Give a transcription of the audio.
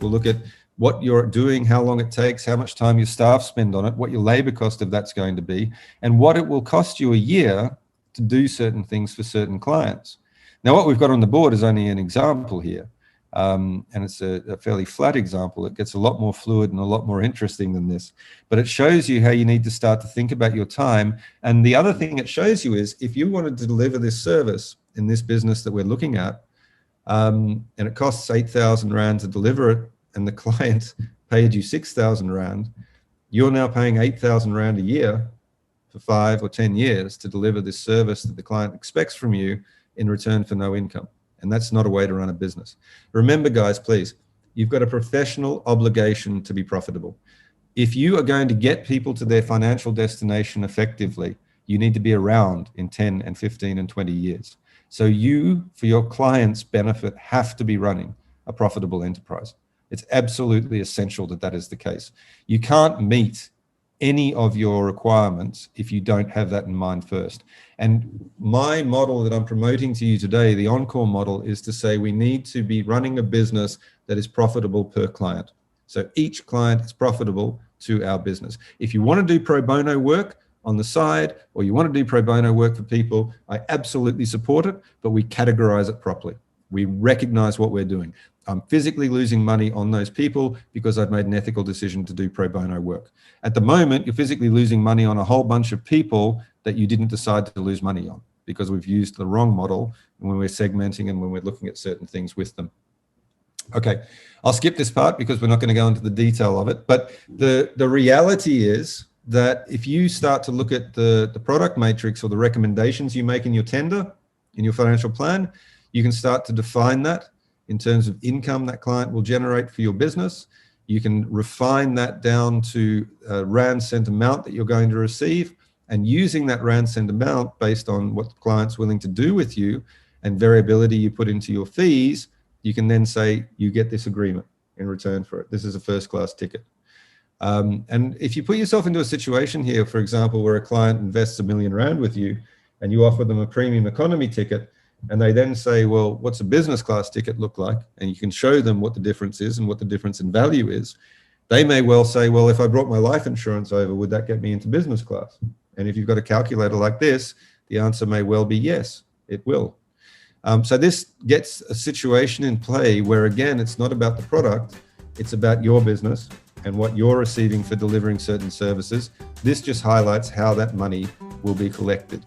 will look at what you're doing, how long it takes, how much time your staff spend on it, what your labor cost of that's going to be, and what it will cost you a year to do certain things for certain clients. Now, what we've got on the board is only an example here. And it's a fairly flat example. It gets a lot more fluid and a lot more interesting than this. But it shows you how you need to start to think about your time. And the other thing it shows you is if you wanted to deliver this service in this business that we're looking at, and it costs 8,000 Rand to deliver it, and the client paid you 6,000 Rand, you're now paying 8,000 Rand a year for 5 or 10 years to deliver this service that the client expects from you in return for no income. And that's not a way to run a business. Remember, guys, please, you've got a professional obligation to be profitable. If you are going to get people to their financial destination effectively, you need to be around in 10 and 15 and 20 years. So you, for your clients' benefit, have to be running a profitable enterprise. It's absolutely essential that that is the case. You can't meet any of your requirements if you don't have that in mind first. And my model that I'm promoting to you today, the Encore model, is to say we need to be running a business that is profitable per client. So each client is profitable to our business. If you want to do pro bono work on the side, or you want to do pro bono work for people, I absolutely support it, but we categorize it properly. We recognize what we're doing. I'm physically losing money on those people because I've made an ethical decision to do pro bono work. At the moment, you're physically losing money on a whole bunch of people that you didn't decide to lose money on because we've used the wrong model when we're segmenting and when we're looking at certain things with them. Okay, I'll skip this part because we're not going to go into the detail of it. But the reality is that if you start to look at the product matrix or the recommendations you make in your tender, in your financial plan, you can start to define that in terms of income that client will generate for your business. You can refine that down to a Rand cent amount that you're going to receive, and using that Rand cent amount based on what the client's willing to do with you and variability you put into your fees, you can then say, you get this agreement in return for it. This is a first-class ticket. And if you put yourself into a situation here, for example, where a client invests R1 million with you and you offer them a premium economy ticket, and they then say, well, what's a business class ticket look like? And you can show them what the difference is and what the difference in value is. They may well say, well, if I brought my life insurance over, would that get me into business class? And if you've got a calculator like this, the answer may well be yes, it will. So this gets a situation in play where, again, it's not about the product, it's about your business and what you're receiving for delivering certain services. This just highlights how that money will be collected.